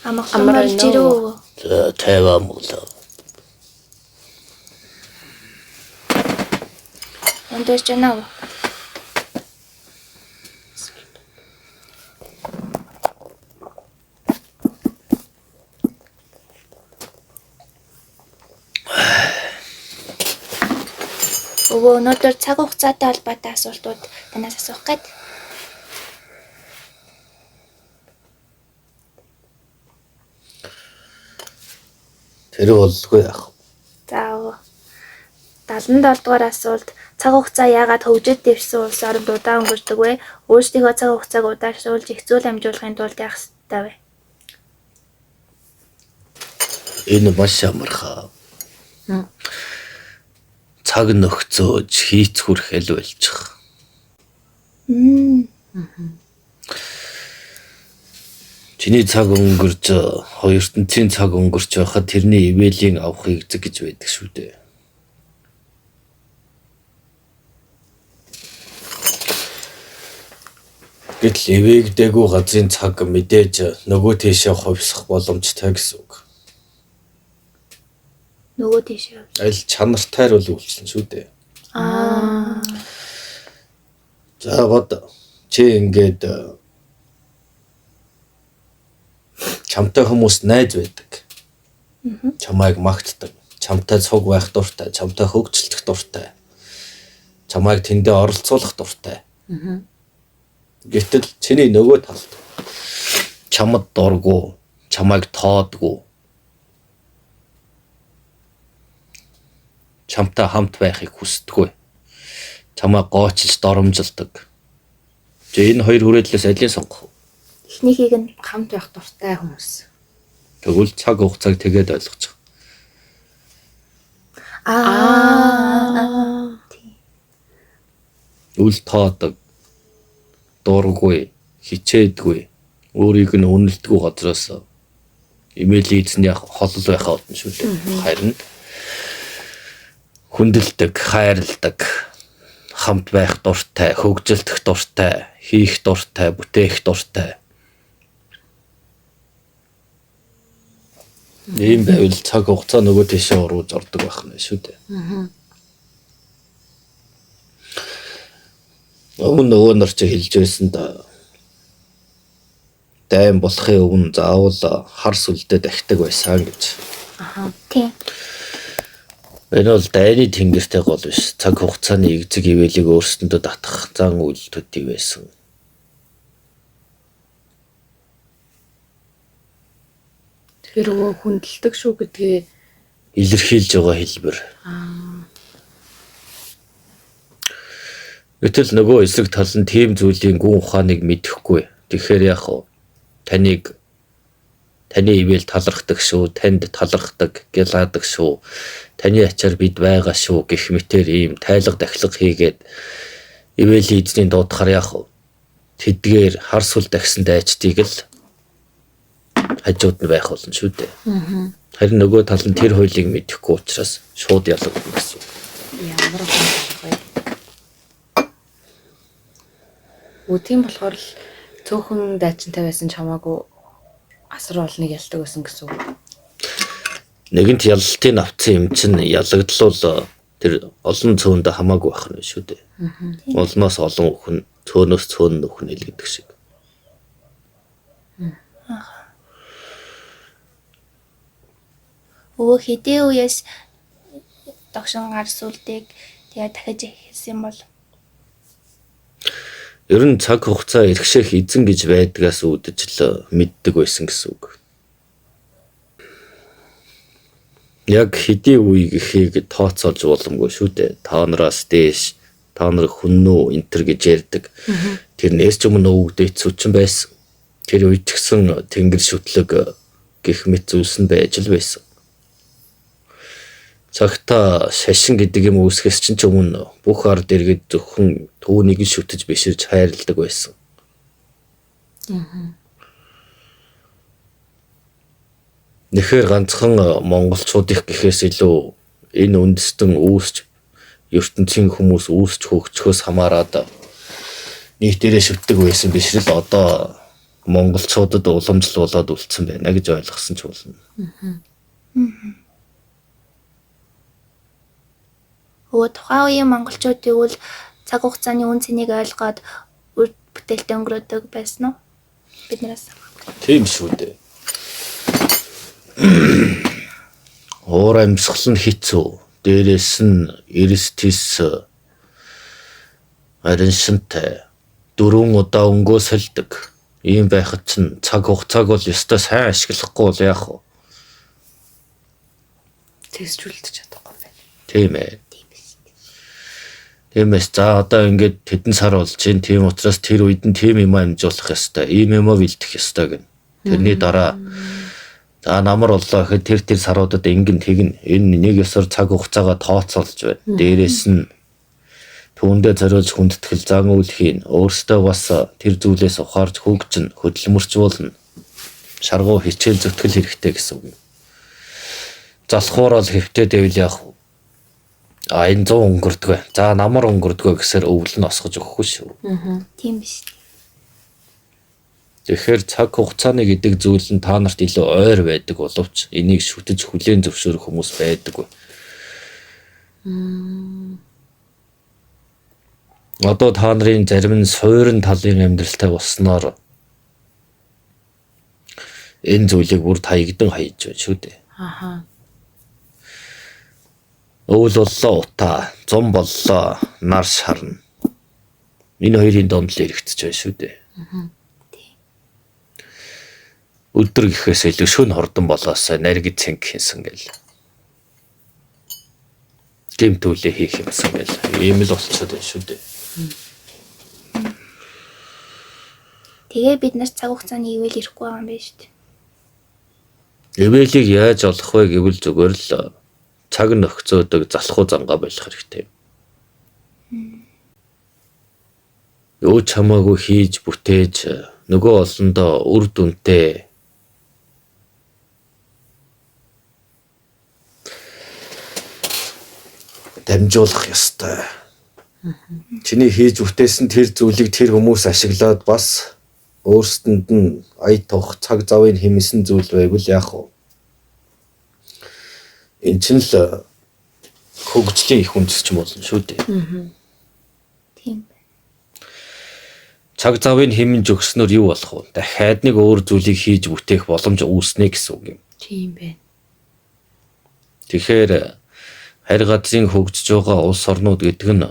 Амархан жирөө. За тайван муулаа. Эндээс жанаа. Өнөөдөр цаг хугацаатай холбоотой асуултууд танаас асуух гээд. Тэр болгүй яах. За 77 дугаар асуулт цаг хугацаа яагаад хөгжиж дэвшсэн улс оронд удаан өнгөрдөг вэ? Өөрсдийнхөө цаг хугацааг удаашруулж их зүйл амжуулахын тулд яах ёстой вэ? Энэ маш амархан. Цаг нөхцөөж хийцгүрх хэл байлчих. Чиний цаг өнгөрч хоёр ертөнцийн цаг өнгөрч байхад тэрний ивэлийн авахыг эзэг гэж байдаг шүү дээ. Гэтэл ивэгдээгүй газрын цаг мэдээж нөгөө тийшээ хувьсах боломжтой гэсэн үг. Нөгөө тийшээ. Аль чанартайр бол үлдсэн шүү дээ. За бод чи ингээд чамтай хүмүүс найз байдаг. Чамайг магтдаг. Чамтай цуг байх дуртай, чамтай хөгжөлдөх дуртай. Чамайг тэндээ оролцуулах дуртай. Гэтэл чиний нөгөө талд чамд дургу, чамайг тоодгүй. Чамтай хамт байхыг хүсдэггүй. Чамаа гоочилж доромжилдог. Энэ хоёр хүрээлээс алийг сонгох уу? Эхнийхийг нь Хамт байх дуртай хүмүүс. Тэгвэл цаг хугацааг тэгээд ойлгож аа. үл тоодог, дургүй, хичээдгүй, өөрийг нь үнэлдэггүй газраас имэйл эзний холол байхаа бодно шүү дээ. Харин хүндэлдэг, хайрладаг, хамт байх дуртай, хөгжилдөх дуртай, хийх дуртай, бүтээх дуртай. Ийм байвал цаг хугацаа нөгөө тийшээ урууж ордог байх нь шүү дээ. Нөгөө нар ч хэлж байсан да. Дайм болохын өмнө заавал хар сүлдээ дахидаг байсан гэж. Тийм. Энэ бол дайны тэнгэртэй гол биш. Цаг хугацааны эзэг ивэлийг өөрсөндөө татах зан үйл төдий байсан. Тэгэхээр өвөө хүндэлдэг шүү гэдгээ илэрхийлж байгаа хэлбэр. Гэтэл нөгөө эсрэг тал нь тийм зүйлийн гүн ухааныг мэдэхгүй. Тэгэхээр яах вэ? Таны ивэл талархдаг шүү, танд талархдаг, гялаадаг шүү. Таны ачаар бид байгаа шүү гэх мэтэр ийм тайлга дахлага хийгээд ивэл эзний дуудахаар яах вэ? Тэдгээр хар сүл дахсан дайчдыг л хажууд нь байх болно шүү дээ. Харин нөгөө тал нь тэр хуулийг мэдэхгүй учраас шууд ялгагдана гэсэн. ямар байна. Тийм болохоор л цөөхөн дайчинтай байсан чамаагүй асар олныг ялдаг байсан гэсэн үг. Нэгэнт ялалтын авцсан юм чинь ялагдлуул тэр олон цөөндө хамаагүй байх нь шүү дээ. Олноос олон өхөн, цөөнөөс цөөн өхөн илгэдэг шиг. Өвөө хэдийн үеэс догшин гар сүлдийг тэгээ дахиж хэлсэн бол Ер нь цаг хугацаа эрхшээх эзэн гэж байдгаас үүдэж л мэддэг байсан гэсэн үг. Яг хэдийн үе гэхийг тооцоолж боломгүй шүү дээ. Та нараас дээш, та нар хүннүү энтер гэж ярьдаг. Тэрнээс ч өмнө өвгдөөц сүчин байсан. Тэр үед гисэн тэнгэр шүтлэг гэх мэт зүйлс нь байж л байсан. Цагта шашин гэдэг юм үүсгэс чинь ч өмнө бүх ард иргэд зөвхөн түүнийг шүтэж биширж хайрладаг байсан. Нэхэр ганцхан монголчууд их гэхээс илүү энэ үндэстэн үүсч ертөнцийн хүмүүс үүсч хөгжөхөөс хамаарат нийтээрээ шүтдэг байсан биш л одоо монголчуудад уламжлуулаад үлдсэн байна гэж ойлгосон ч болно. Өө тухайн үеийн монголчуудыг бол цаг хугацааны үн цэнийг ойлгоод үр бүтээлтэй өнгөрөөдөг байсан уу? Биднээс. Тийм шүү дээ. Уур амьсгал нь хэцүү. Дээрээс нь эрсдэс харин шинтэй 4 удаа өнгөө сэлдэг. Ийм байхад чинь цаг хугацааг бол ёстой сайн ашиглахгүй бол яах вэ? Тэгсжүүлдэж чадахгүй байна. Тийм ээ. Тиймээс за одоо ингээд тэдэн сар болж чинь тийм учраас тэр үед нь тийм юм амжуулах ёстой. Ийм юм бэлдэх ёстой гэн. Тэрний дараа за намар боллоо гэхэд тэр саруудад ингэн тэгнэ. Энэ нэг ёсоор цаг хугацаагаа тооцоолж байна. Дээрээс нь түүндээ зориулж хүндэтгэл зан үйл хийн. Өөртөө бас тэр зүйлээс ухаарч хөгжин, хөдөлмөрчүүлнэ. Шаргуу хичээл зүтгэл хэрэгтэй гэсэн үг юм. Залхуур бол хэвтээ дэвэл яах вэ? Энэ 100 өнгөрдөг. За намар өнгөрдөг гэсээр өвөл нь осгож өгөхгүй шүү. Тийм биш. Тэгэхээр цаг хугацааны гэдэг зүйл нь та нарт илүү ойр байдаг боловч энийг шүтэж хүлээн зөвшөөрөх хүмүүс байдаггүй. Одоо та нарын зарим нь суурин талын амьдралтай болсноор энэ зүйлийг бүр таягдан хайж байна шүү дээ. Аха. Өвөл боллоо утаа, зам боллоо, нар шарна. Энэ хоёрын донд л хэрэгцэж байна шүү дээ. Өдөр гэхээс илүү шөнө хордон болоосоо нариг цэнг хийсэн гэл. Гэмтүүлээ хийх юмсан гэл. Ийм л болчиход байна шүү дээ. Тэгээ бид нар цаг хугацааны ивэл ирэхгүй байгаа юм байна шүү дээ. Ивэлийг яаж олох вэ гэвэл зүгээр л цаг нөхцөөдөг залхуу зангаа болох хэрэгтэй. Юу ч хамаагүй хийж бүтээж нөгөө олондоо үр дүнтэй дамжуулах ёстой. Чиний хийж бүтээсэн тэр зүйлийг тэр хүмүүс ашиглаад бас өөрсдөнд нь ая тух цаг завыг хэмсэн зүйл байвал яах вэ? Энэ чинь л хөгжлийн их үндэс ч болно шүү дээ. Тийм байна. Цаг завыг хэмнж өгснөөр юу болох вэ? Дахиад нэг өөр зүйлийг хийж бүтээх боломж үүснэ гэсэн үг юм. Тийм байна. Тэгэхээр харь газрын хөгжиж байгаа улс орнууд гэдэг нь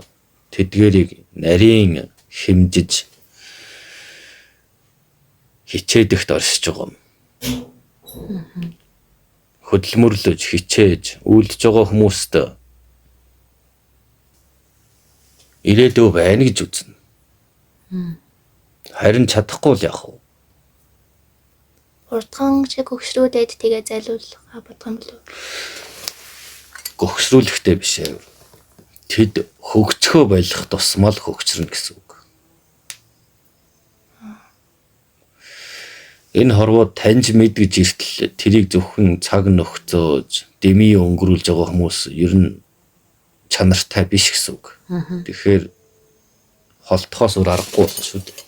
тэдгээрийг нарийн хэмжиж хичээдэгт оршиж байгаа юм. Хөдөлмөрлөж хичээж үйлдэж байгаа хүмүүст ирээдүй байна гэж үзнэ. Харин чадахгүй л яах вэ? Урдхан шиг хөгшрүүдэд тэгээ зайлуулах бодох юм болов. Гөгшрүүлэхтэй биш ээ. Тэд хөгжөхөө байлах тусмал хөгжрөн гэсэн үг. Энэ хорвоо таньж мэдгэж иртэл тэрийг зөвхөн цаг нөхцөөж дэмий өнгөрүүлж байгаа хүмүүс ер нь чанартай биш гэсэн үг. Тэгэхээр холтохоос өөр аргагүй болно шүү дээ.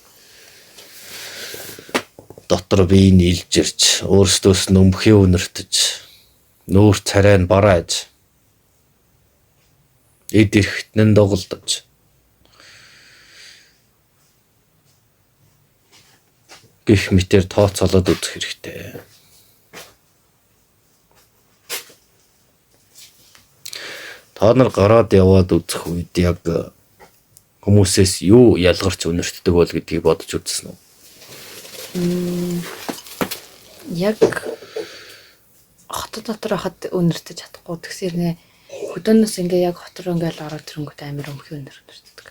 Дотор бие нийлж ирж, өөрсдөөс нь өмхий үнэртэж, нүүр царай нь барааж, эд эрхтэн доголдож гэх мэтээр тооцоолоод үзэх хэрэгтэй. Та нар гараад яваад үзэх үед яг хүмүүсээс юу ялгарч үнэртдэг бол гэдгийг бодож үзсэн үү? Яг хот дотор хахад үнэртэж чадахгүй тэгсэр нэ хөдөөнөөс ингээ яг хот руу ингээл ороод ирэнгүүт амир өмхий үнэртдэг.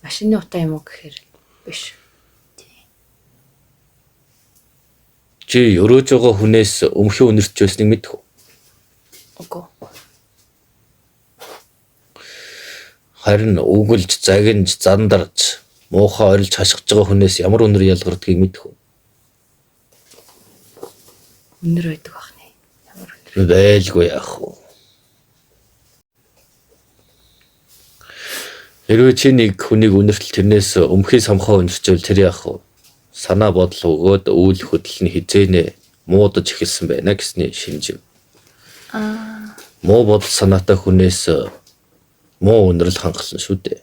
Машины утаа юм уу гэхээр биш. Чи өрөөж байгаа хүнээс өмхий үнэрч байсныг мэдэх үү? Үгүй. Харин үгэлж, загинж, зандарч, муухай орилж хашгиж байгаа хүнээс ямар үнэр ялгардгийг мэдэх үү? Үнэр байдаг бахны. Ямар үнэр? Байлгүй яах вэ? Хэрвээ чи нэг хүнийг үнэртэл тэрнээс өмхий самхаа үнэрчвэл тэр яах вэ? санаа бодол өгөөд үйл хөдлөл нь хизээнэ муудаж эхэлсэн байна гэсний шинжив. Муу бодол санаатай хүнээс муу үнэрл хангалсан шүү дээ.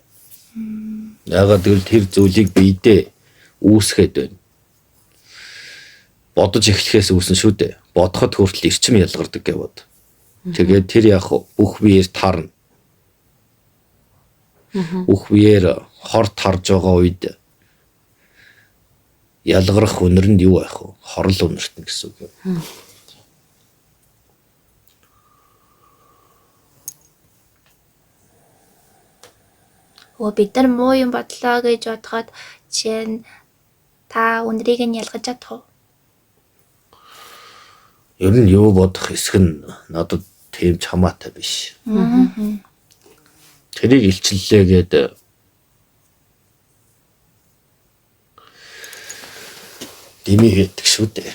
Яагаад гэвэл тэр зүйлийг биедээ үүсгээд байна. Бодож эхлэхээс үүсэн шүү дээ. Бодоход хүртэл эрчим ялгардаг гэвод. Тэгээд тэр яг бүх биеэр тарна. Бүх биеэр хорт харж байгаа үед ялгарх үнэр нь юу байх вэ? Хорл үнэртэн гэсэн үг юм. Бид нар муу юм бодлоо гэж бодоход жишээ нь та үнэрийг нь ялгаж чадах уу? Ер нь юу бодох хэсэг нь надад тийм чамаатай биш. Тэрийг илчиллээгээд дими хийдэг шүү дээ.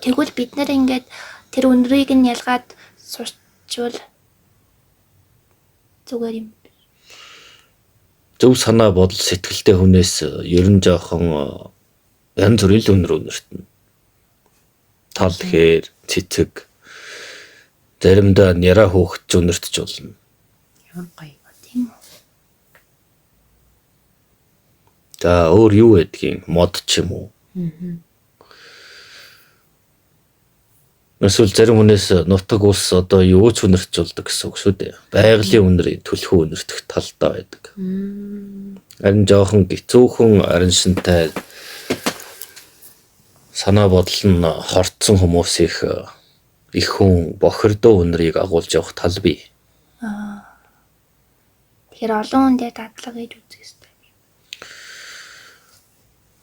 Тэгвэл бид нар ингээд тэр үнэрийг нь ялгаад сурчвал зүгээр юм. Зөв санаа бодол сэтгэлтэй хүнээс ер нь жоохон янз бүрийн үнэртэн. Тал хээр, цэцэг, заримдаа няра хөөхч үнэртэж болно. Ямар гоё. Тийм үү? За өөр юу байдгийг мод ч юм уу. Эсвэл зарим хүнээс нутаг ус одоо юу ч үнэрч болдог гэсэн үг шүү дээ. Байгалийн үнэрийн түлхүү үнэртэх талдаа байдаг. Харин жоохон гэцүүхэн арин шинтэй санаа бодол нь хортсон хүмүүс их хүн бохирдоо үнэрийг агуулж явах тал бий. Тэгэхээр олон хүндээ дадлага гэж үзэх хэрэгтэй.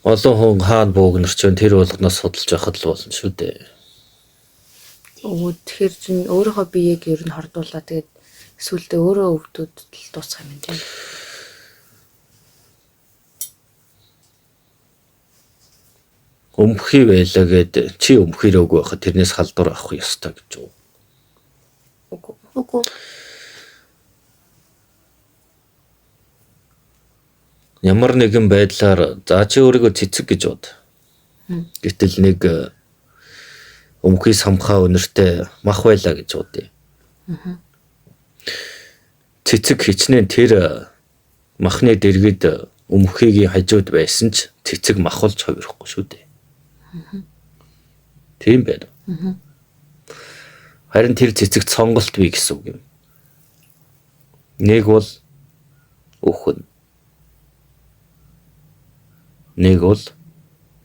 Олон хүн хаана бөөгнөрч вэ? Тэр болгоноос судалж байхад л болно шүү дээ. Тэгэхээр чинь өөрийнхөө биеийг ер нь хордуулаад тэгээд эсвэл өөрөө өвдөд дуусах юм тийм. Өмхий байлаа гэд чи өмхийрөөгүй байхад тэрнээс халдвар авах ёстой гэж үү? Үгүй. Ямар нэгэн байдлаар за чи өөрийгөө цэцэг гэж бод. Гэтэл нэг өмхий самхаа өнөртэй мах байлаа гэж бодъё. Цэцэг хичнээн тэр махны дэргэд өмхийгийн хажууд байсан ч цэцэг махулж хувирахгүй шүү дээ. Тийм байна. Харин тэр цэцэгт сонголт бий гэсэн үг юм. Нэг бол өхөн. Нэг бол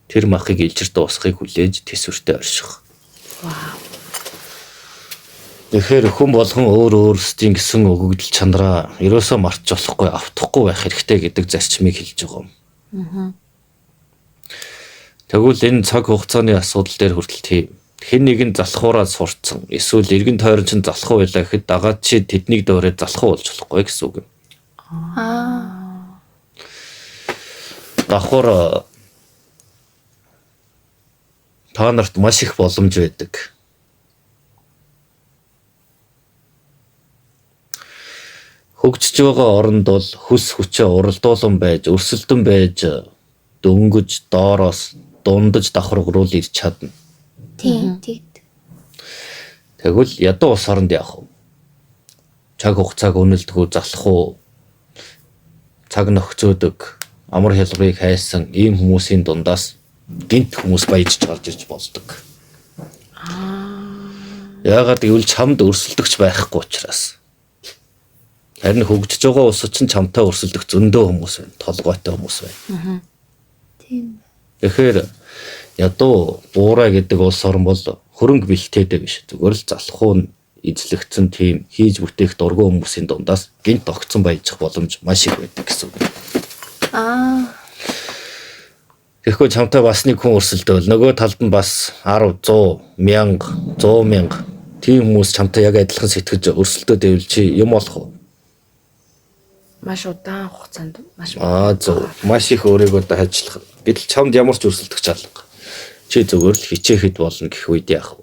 тэр махыг илжир дуусгахыг хүлээж тэсвэртээ орших. Вау. Тэгэхээр хүн болгон өөрсдийн гэсэн өгөгдөл чанараа ерөөсөө мартаж болохгүй, автахгүй байх хэрэгтэй гэдэг зарчмыг хэлж байгаа юм. Тэгвэл энэ цаг хугацааны асуудал дээр хүртэл тийм хэн нэгэн залхуураад сурцсан эсвэл эргэн тойрон чинь залхуу байлаа гэхэд дагаад чи тэднийг дөөрөө залхуу болж болохгүй гэсэн үг юм. Давхар та нарт маш их боломж байдаг. Хөгжиж байгаа оронд бол хүс хүчээ уралдуулан байж, өрсөлдөн байж дөнгөж доороос дундаж давхаргуул ирч чадна. Тийм. Тэгвэл ядуу ус оронд явах уу? Цаг хугацааг үнэлдэггүй залах уу? Цаг нөхцөөдөг амар хялбарыг хайсан ийм хүмүүсийн дундаас гинт хүмүүс баяж гарч ирж болдог. Яагаад гэвэл чамд өрсөлдөгч байхгүй учраас. Харин хөгжиж байгаа ус чинь чамтай өрсөлдөх зөндөө хүмүүс байна. Толгойтой хүмүүс байна. Тийм. Тэгэхээр ядуу буурай гэдэг улс орн бол хөрөнгө бэлтээдэ биш. Зүгээр л залхуу нь эзлэгдсэн тийм хийж бүтээх дургүй хүмүүсийн дундаас гинт огцон баяжих боломж маш их байдаг гэсэн үг. Тэгэхгүй чамтай бас нэг хүн өрсөлдөөл нөгөө талд нь бас 10, 100, 1000, 100,000 тийм хүмүүс чамтай яг адилхан сэтгэж өрсөлдөөд байвал чи юм болох уу? Маш удаан хугацаанд маш их өөрийгөө ажиллах. Гэтэл чамд ямар ч өрсөлдөх чалга. Чи зүгээр л хичээхэд болно гэх үед яах вэ?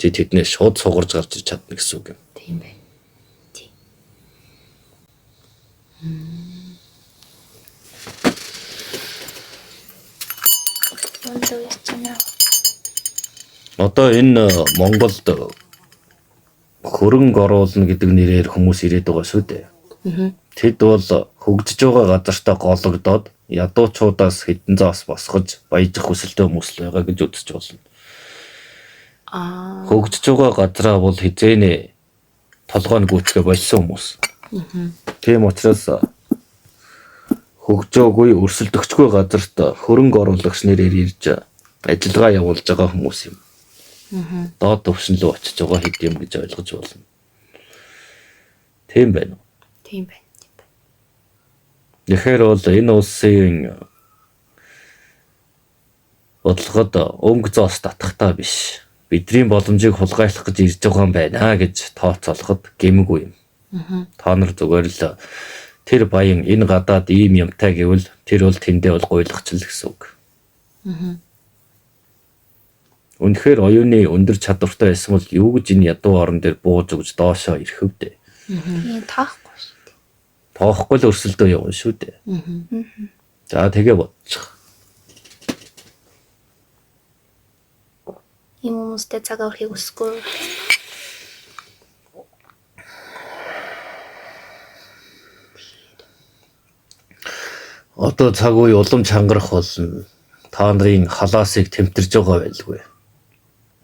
Чи тэднээс шууд сугарж гарч ир чадна гэсэн үг юм. Тийм бай. Ундаа яцгаа. Одоо энэ Монголд хөрөнгө оруулна гэдэг нэрээр хүмүүс ирээд байгаа шүү дээ. Тэд бол хөгжиж байгаа газартаа гологдоод ядуучуудаас хэдэн зоос босгож баяжих хүсэлтэй хүмүүс л байгаа гэж үзэж болно. Хөгжиж байгаа газраа бол хизээнэ толгойн гүйцгээ болсон хүмүүс. Тийм учраас хөгжөөгүй өрсөлдөгчгүй газарт хөрөнгө оруулагч нэрээр ирж ажиллагаа явуулж байгаа хүмүүс юм. Доод төвшин рүү очиж байгаа хэд юм гэж ойлгож болно. Тийм байна уу? Тийм байна. Тэгэхээр бол энэ улсын бодлогод өнгө зоос татахтаа биш. Бидний боломжийг хулгайлах гэж ирж байгаа юм байна гэж тооцоолоход гэмгүй юм. Та нар зүгээр л тэр баян энэ гадаад ийм юмтай гэвэл тэр бол тэндээ бол гуйлагч л гэсэн үг. Үнэхээр оюуны өндөр чадвартай байсан бол юу гэж энэ ядуу орон дээр бууж өгж доошоо ирэх вдэ. Тийм таахгүй шүү дээ. Тоохгүй л өрсөлдөө явна шүү дээ. За тэгээ бодчих. Ийм хүмүүстэй цаг авахыг хүсэхгүй. Одоо цаг үе улам чангарах болно. Та нарын халаасыг тэмтэрж байгаа байлгүй.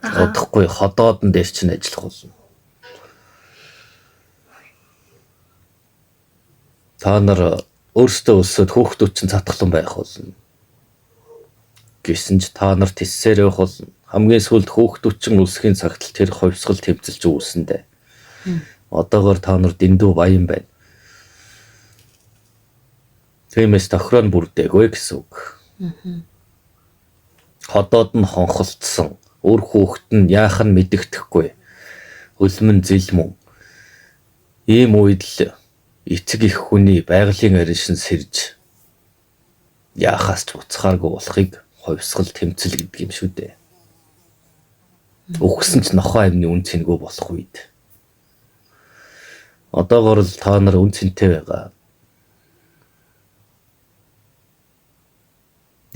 Одохгүй ходоодон дээр чинь ажиллах болно. Та нар өөрсдөө өсөд хүүхдүүд чинь цатгалан байх болно. Гэсэн ч та нар тэссээр байх болно. Хамгийн сүүлд хүүхдүүд чинь үлсхийн цагт л тэр ховсгол тэмцэлж үүсэндэ. Одоогоор та нар дэндүү баян байна. Тиймээс тохироо нь бүрдээгүй гэсэн үг. Ходоод нь хонхолцсон. Өөр хүүхэд нь яах нь мэдэгдэхгүй. Хөлмөн зилмүн. Ийм үед л эцэг их хүний байгалийн аришин сэрж яахаас ч буцхааргүй болохыг ховсгол тэмцэл гэдэг юм шүү дээ. Өгсөн ч нохоо амны үн цэнгүй болох үед. Одоогоор л та нар үн цэнтэй байгаа.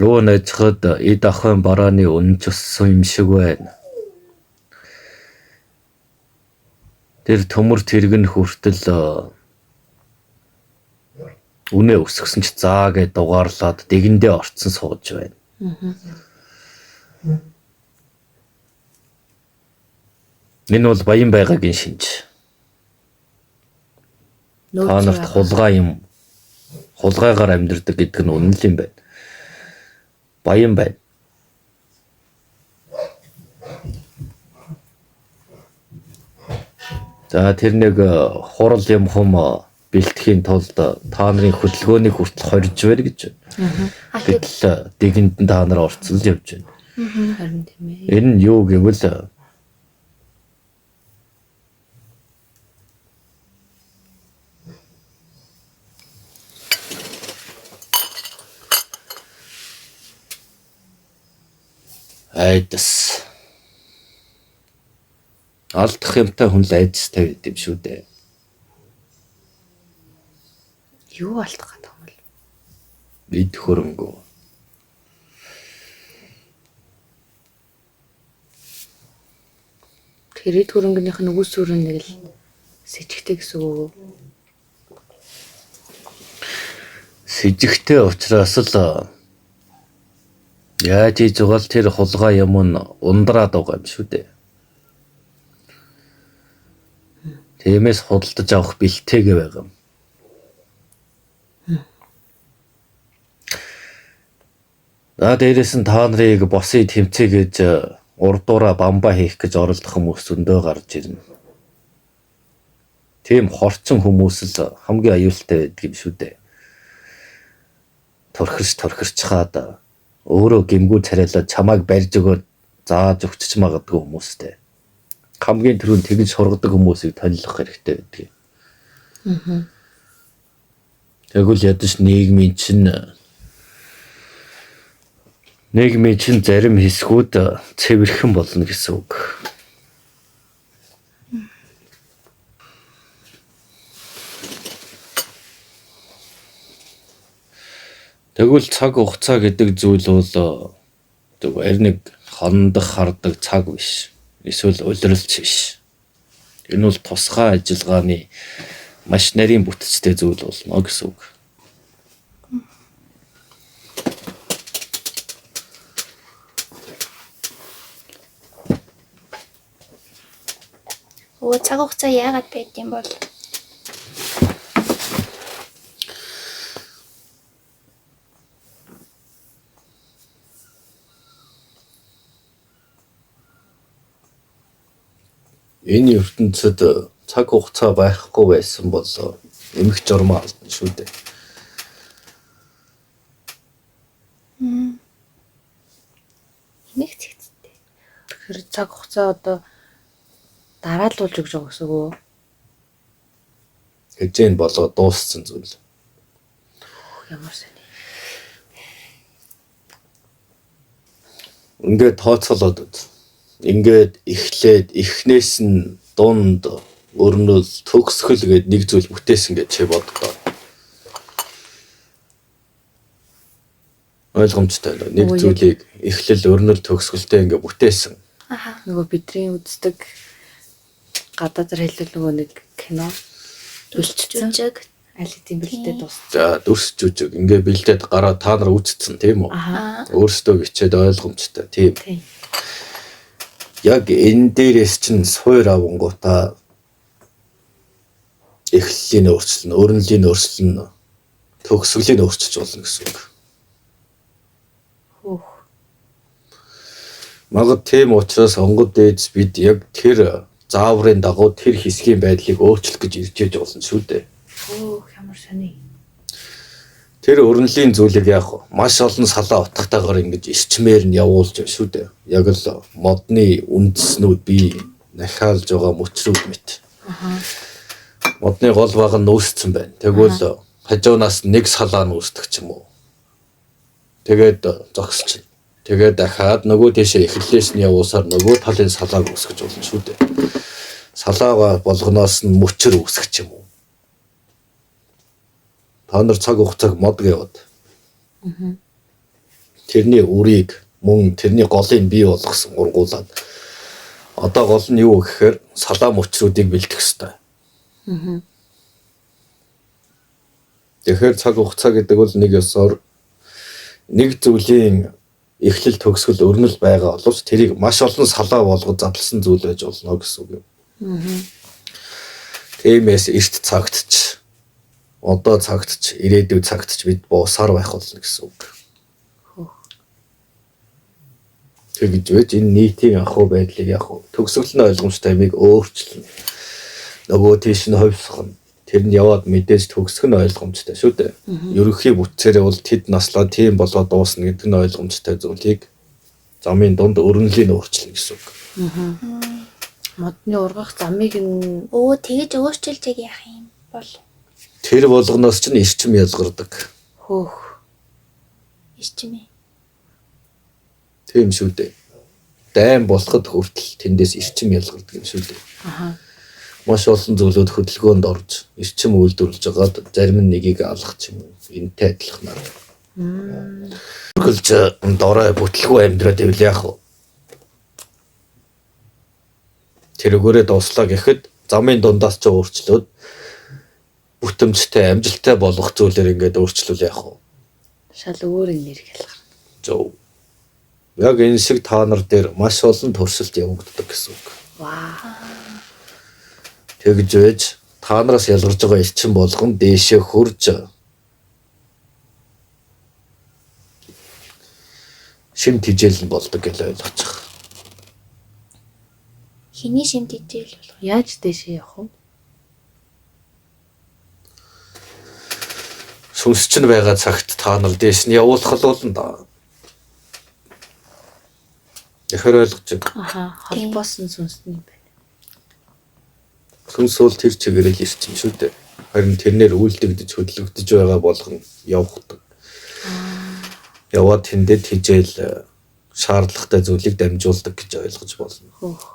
Юу нэжхэд эд ахын барааны үнэн ч өссөн юм шиг байна. Тэр төмөр тэргэн хүртэл үнэ өсгсөн ч заа гэж дугаарлаад дэгэндээ орцсон сууж байна. Энэ бол баян байгаагийн шинж. Та нарт хулгай юм. Хулгайгаар амьдардаг гэдэг нь үнэн л юм байна. Баян байна. За тэр нэг хурал юм хум бэлтгэхийн тулд та нарын хөдөлгөөнийг хүртэл хорж байна гэж байна. Гэтэл дэгэнд нь та нар орцолж явж байна. Харин тийм ээ. Энэ нь юу гэвэл айдас. Алдах юмтай хүн л айдастай байд юм шүү дээ. Юу алдах гэдэг юм бол? Бид хөрөнгөө. Тэр эд хөрөнгөнийх нь үс сүрэн нэг л сэжигтэй гэсэн үг. Сэжигтэй учраас л яаж ийж угаал тэр хулгай юм нь ундраад байгаа юм шүү дээ. Тиймээс худалдаж авах бэлтээгээ байгаа юм. Дээрээс нь та нарыг босыг тэмцээгээд урдуура бамбаа хийх гэж оролдох хүмүүс зөндөө гарч ирнэ. Тийм хорцсон хүмүүс л хамгийн аюултай байдаг юм шүү дээ. Торхирч хаад өөрөө гимгүү царайлаад чамайг барьж өгөөд зааж өгч магадгүй хүмүүстэй. Хамгийн түрүүнд тэгж сургадаг хүмүүсийг танилцах хэрэгтэй байдаг. Тэгвэл ядаж нийгмийн чинь зарим хэсгүүд цэвэрхэн болно гэсэн үг. Тэгвэл цаг хугацаа гэдэг зүйл бол Зүгээр нэг хондох хардаг цаг биш. Эсвэл улиралч биш. Энэ бол тусгай ажиллагааны маш нарийн бүтцтэй зүйл болно гэсэн үг. Өө цаг хугацаа яагаад байд юм бол? Энэ ертөнцид цаг хугацаа байхгүй байсан бол эмх журмаа алдна шүү дээ. Эмх цэгцтэй. Тэгэхээр цаг хугацаа одоо дараалуулж өгч байгаа гэсэн үг үү? Хэзээ болоо дууссан зүйл. Ямар сони. Ингээд тооцоолоод үз. Ингээд эхлээд эхнээс нь дунд өрнөл төгсгөл гээд нэг зүйл бүтээсэн гэж чи боддоо. Ойлгомжтой байна. Нэг зүйлийг эхлэл өрнөл төгсгөлтэй ингээд бүтээсэн. Аха. Нөгөө бидний үздэг гадаадар хэлэл нөгөө нэг кино Үлчжүжиг. аль хэдийн бэлдээ дууссан. За дүрс жүжиг ингээд бэлдээд гараа та нар үзсэн тийм үү? Аха. Өөрсдөө хичээд ойлгомжтой тийм. Тийм. Яг энэ дээрээс чинь суур авангуудаа эхлэлийн өөрчлөлт, өрнөлийн өөрчлөлт, төгсгөлийн өөрчилж болно гэсэн үг. Хөөх. Магад тийм учраас онгод дээд бид яг тэр зааврын дагуу тэр хэсгийн байдлыг өөрчлөх гэж ирж болно шүү дээ. Хөөх ямар сони. Тэр өрнөлийн зүйлийг яг маш олон салаа утгатайгаар ингэж ирчмээр нь явуулж байна шүү дээ. Яг л модны үндэснүүд бий нахиалж байгаа мөчрүүд мэт. Аха. Модны гол баг нь нүүсцэн байна. Тэгвэл хажуунаас нэг салаа нүүсдэг ч юм уу. Тэгээд зогсчих. Тэгээд дахиад нөгөө тийшээ эхлэлээс нь явуусаар нөгөө талын салааг үүсгэж болно шүү дээ. Салаага болгоноос нь мөчр үүсгэх ч юм уу. Та нар цаг хугацааг мод гэвд. Тэрний үрийг мөн тэрний голыг бий болгосон ургуулад. Одоо гол нь юу гэхээр салаа мөчрүүдийг бэлдэх ёстой. Тэгэхээр цаг хугацаа гэдэг бол нэг ёсоор нэг зүйлийн эхлэл төгсгөл өрнөл байгаа боловч тэрийг маш олон салаа болгож задлсан зүйл байж болно гэсэн үг юм. Тиймээс эрт цагтч одоо цагтч ирээдүйд цагтч бид буусаар байх болно гэсэн үг. Тэгж байж энэ нийтийн ахуй байдлыг яг төгсгөл нь ойлгомжтой юмыг өөрчилнө. Нөгөө тийш нь ховсгоно. Тэр нь яваад мэдээж төгсгөх нь ойлгомжтой шүү дээ. Ерөнхий бүтцээрээ бол тэд наслаа тийм болоод дуусна гэдэг нь ойлгомжтой зүйлийг замын дунд өрнөлийн өөрчлөлт гэсэн үг. Модны ургах замыг нь Өө тэгэж өөрчилж яах юм бол? Тэр болгоноос ч ирчим ялгардаг. хөөх. Ирчимээ. Тийм шүү дээ. Дайм болоход хүртэл тэндээс ирчим ялгардаг юм шүү дээ. Аха. Маш олон зүйлүүд хөдөлгөөнд орж эрчим үйлдвэрлэж байгаад зарим нь нэгийг алгах ч юм уу энэтэй адилхнаар. Хөлж дорой бүтлгүй амьдраад ивэл яах вэ? Тэргээрээ дуслаа гэхэд замын дундаас ч өөрчлөөд бүтэмжтэй амжилттай болох зүйлээр ингээд өөрчлөл яах вэ? Шал өөр энерги ялгарна. Зөв. Яг энэ шиг та нар дээр маш олон туршилт явагддаг гэсэн үг. Ваа. Тэгж байж та нараас ялгарч байгаа эрчим болгон дээшээ хурж шим тижэл нь болдог гэж ойлгож байгаа. Хиний шимт ижил болох. Яаж дэшээ явах вэ? Сүнс чинь байгаа цагт та нар дээш нь явуулах л болно да. Яхаар ойлгож байгаа. Аха. Холбоосон сүнсний байна. Сүнс бол тэр чигээрээ л ирчин шүү дээ. Харин тэрнэр үйлдэгдэж хөдөлгөгдөж байгаа болгон явахдаг. Яваад тэндээ тижэл шаардлагатай зүйлийг дамжуулдаг гэж ойлгож болно. Хөөх.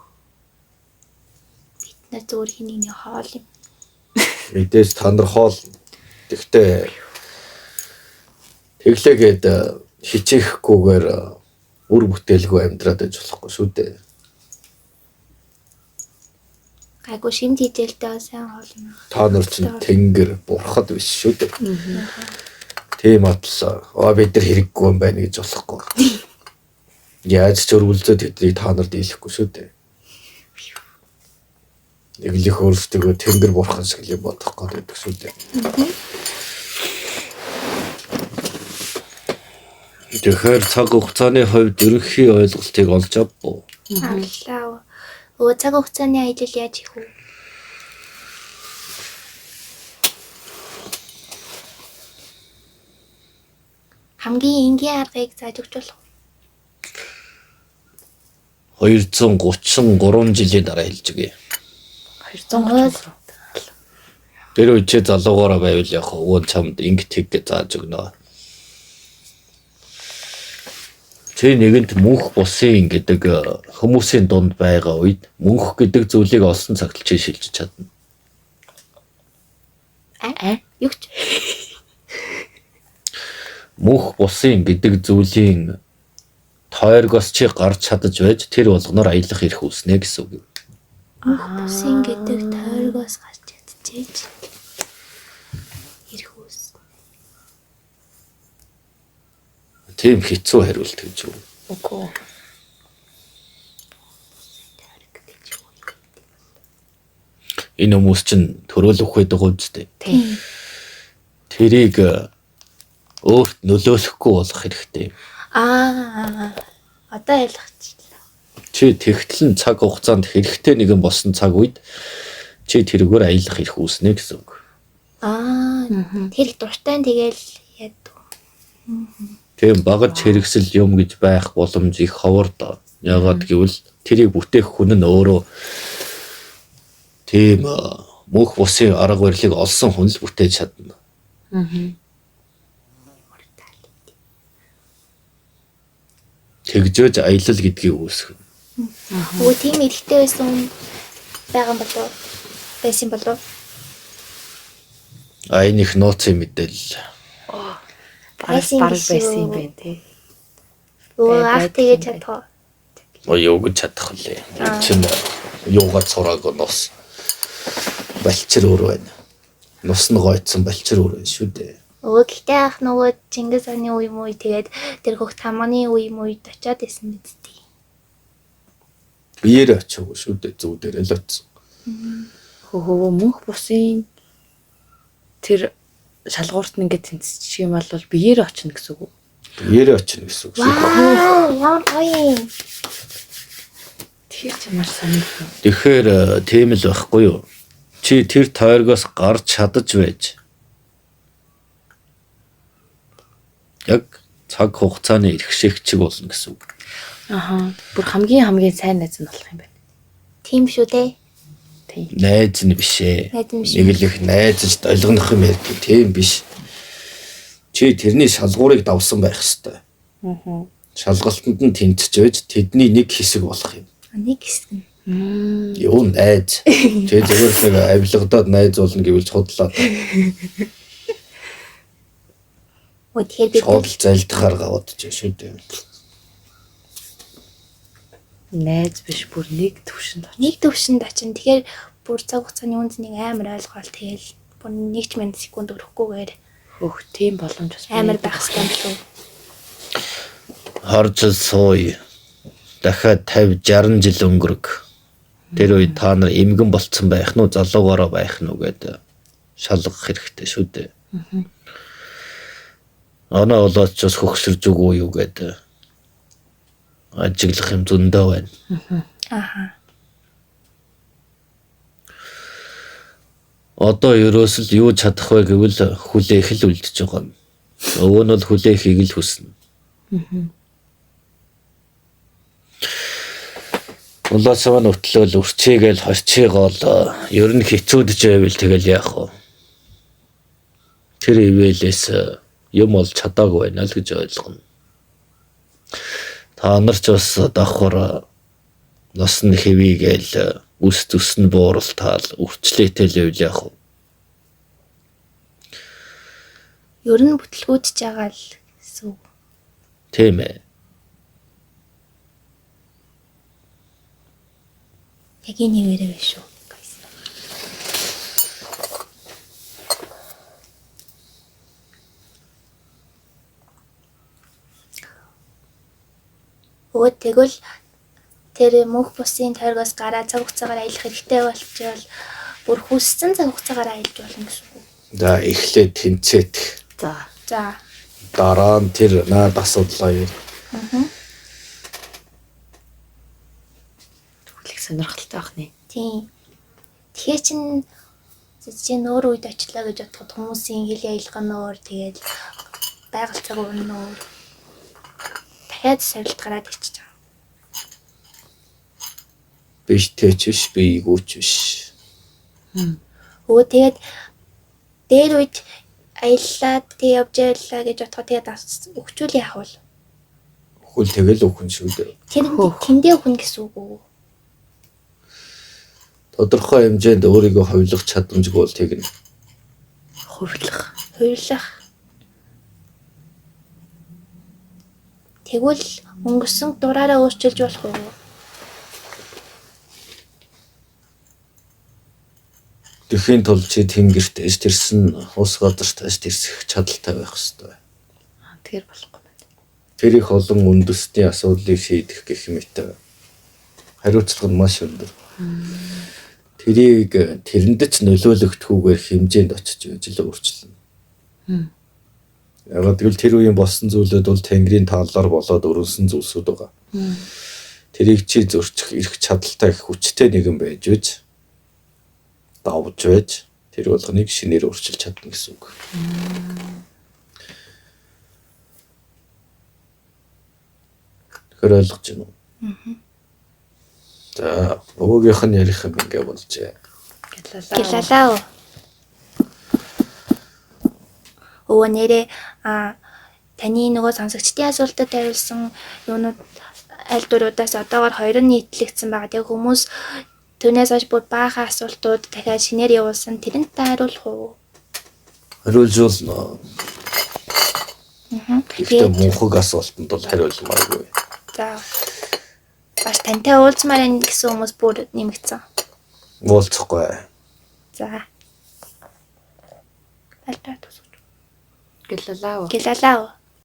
Бид нар зөвөр хиний хоол юм. Мэдээж та нар хоол. Тэгтээ тэглээгээд хичээхгүйгээр үр бүтээлгүй амьдраад байж болохгүй шүү дээ. Айгу шимт хичээлтэй сайн болно. Та нар чинь тэнгэр бурхад биш шүү дээ. Тийм бодлоо. Бид нар хэрэггүй юм байна гэж болохгүй. Яаж ч өргөлзөө тэднийг та нарт дийлэхгүй шүү дээ. Нэглэх өөрсдөө тэнгэр бурхан шиг л бодох гэдэг шүү дээ. Тэгэхээр цаг хугацааны хувьд ерөнхий ойлголтыг олж авбуу. Аллаа. Өө цаг хугацааны аялал яаж их вэ? Хамгийн энгийн аргыг зааж өгч болох. 233 жилийн дараа хэлж өгье. 233. Тэр үчээ залуугаараа байвал яг өвөн чамд ингэ тэг гэж зааж өгнө. Чи нэгэнт мөнх бусын гэдэг хүмүүсийн дунд байгаа үед мөнх гэдэг зүйлийг олсон цагт чи шилжиж чадна. Юу ч. Мөнх бусын гэдэг зүйлийн тойргоос чи гарч чадаж байж тэр болгоноор аялах эрх үүснэ гэсэн үг юм. Бусын гэдэг тойргоос гарч чадчихэж. Ирэх үс. Тийм хэцүү хариулт гэж юу? Үгүй. Энэ хүмүүс чинь төрөөлөх байдаг үстэй. Тийм. Тэрийг өөрт нөлөөлөхгүй болох хэрэгтэй. Одоо ойлгочихлоо. Чи тэгтэл цаг хугацаанд хэрэгтэй нэгэн болсон цаг үед чи тэрүүгээр аялах эрх үүснэ гэсэн үг. Тэр их дуртай тэгэл яд. Тийм багаж хэрэгсэл юм гэж байх боломж их ховор доо. Яагаад гэвэл тэрийг бүтээх хүн нь өөрөө тийм мөнх бусын арга барилыг олсон хүн л бүтээж чадна. Тэгжээж аялал гэдгийг үүсгэн. Өө тийм эрэгтэй байсан байгаа юм болов. Байсан болов. Энэ их нууцын мэдээлэл. Байсан юм байна тий. Өө ах тэгэж чадах. Юу гэж чадах вэ? Чин юугаар цураагүй нус. Балчир өөр байна. Нус нь гойцсон балчир өөр байна шүү дээ. Өө гэхдээ ах нөгөө Чингис хааны үе муу тэгээд тэр хөх таманы үе мууд очиад исэн биз дээ. Биеэр очиагүй шүү дээ зүг дээр л очсон. Хөө мөнх бусын тэр шалгуурт нь ингээд тэнцчих юм бол биеэр очно гэсэн үг. Биеэр очино гэсэн үг шүү. Ямар гоё. Тэр ч ямар сонирхол. Тэгэхээр тийм л байхгүй юу? Чи тэр тойргоос гарч чадаж байж яг цаг хугацааны эрхшээгчиг болно гэсэн үг. Бүр хамгийн сайн найз нь болох юм байна. Тийм шүү дээ. Тийм. Найз нь биш ээ. Найз нь биш. Нэг л их найзж ойлгох юм ярьдаг. Тийм биш. Чи тэрний шалгуурыг давсан байх ёстой. Шалгалтанд нь тэнцэж байж тэдний нэг хэсэг болох юм. Нэг хэсэг нь. Юу найз. Чи зөвхөн нэг авилгадаад найз болно гэвэл худлаа. Өө тэгэхээр бид Шууд зайлдахаар гавдаж шүү дээ. Найз биш бүр нэг төвшөнд очив. нэг төвшөнд очин. Тэгэхээр бүр цаг хугацааны үнцнийг амар ойлгоол тэгэл бүр 1 секунд өрөхгүйгээр Хөөх тийм боломж бас амар байх хэрэгтэй юм шүү. Харж сууя. Дахиад 50 60 жил өнгөрөг. Тэр үед та нар эмгэн болцсон байх нь уу, залуугаараа байх нь уу гэдэг шалгах хэрэгтэй шүү дээ. Оноо болоод ч бас хөгсөрж үгүй юу гэдэг ажиглах юм зөндөө байна. Одоо ерөөс л юу чадах вэ гэвэл хүлээх л үлдэж байгаа юм. Өвөө нь бол хүлээхийг л хүснэ. Улаасаа нүтлөөл үрчээгээл хорчигаол ер нь хэцүүдж байвал тэгэл яах вэ? Тэр ивэлээс юм ол чадаагүй байна л гэж ойлгоно. Та нар ч бас давхар нас нь хэвийгээл үс зүс нь бууралтаал үрчлээтэй л үйл яах вэ? Ер нь бүтлгүүдж байгаа л гэсэн үг. Тийм ээ. яг энэ нэрээ биш шүү. Өөд тэгвэл тэр мөнх бусын тойргоос гараа цаг хугацаагаар аялах хэрэгтэй болчихвол бүр хүссэн цаг хугацаагаар аялж болно гэсэн үг. За эхлээд тэнцээд За. дараа нь тэр наад асуудлаа юу. Түлэх сонирхолтой байх нэ. Тийм. Тэгэхээр чинь өөр үед очлоо гэж бодоход хүмүүсийн хэл ялгаа нь өөр тэгээд байгаль цаг өөр нь өөр. Дахиад сорилт гараад ирчихэж байгаа. Биш тэч биш би игүүч биш. Өө тэгээд дээр үед аяллаад тэг явж байлаа гэж бодоход тэгээд өгчүүл яах вэ? Хөл тэгэл өхөн шүү дээ. Тэр тэндээ өгнө гэсэн үг үү? Тодорхой хэмжээнд өөрийгөө хувилах чадамжгүй бол тэгнэ. Хувирлах. Тэгвэл өнгөрсөн дураараа өөрчилж болох уу? Тэхийн тулд чи тэнгэртээс тэрсэн ус газартаас тэрсэх чадaltaй байх ёстой. Тэр болохгүй байна. Тэр их олон үндэсний асуудлыг шийдэх гэх мэт хариуцлага нь маш өндөр. Тэрийг тэрэнд ч нөлөөлөгдөхгүйгээр хэмжээнд очиж ижил өөрчлөнө. Яг гэвэл тэр үеийн болсон зүйлүүд бол Тэнгэрийн тааллаар болоод өрнөсөн зүйлсүүд байгаа. Тэрийг чи зөрчих эрх чадaltaй их хүчтэй нэгэн байж үз. Давж байж тэр болгоныг шинээр өөрчилж чадна гэсэн үг. Тэгэхээр ойлгож байна уу? За, нөгөөгийнх нь ярих юм ингээ болжээ. Гэлалаа. Өө нэрээ таны нөгөө сонсогчдын асуултад хариулсан юунууд аль дуруудаас одоогоор 2 нь нийтлэгдсэн байгаа. Тэгээ хүмүүс түүнээс хойш бүр баахан асуултууд дахиад шинээр явуулсан. Тэрэнд та хариулах уу? Хариулжуулна. Гэхдээ мөнхөг асуултанд бол хариулмааргүй. За. Баш тантай уулзмаар энэ гэсэн хүмүүс бүр нэмэгдсэн. Уулзахгүй. За. Альтаа тусах. Гэлалаа. Гэлалаа.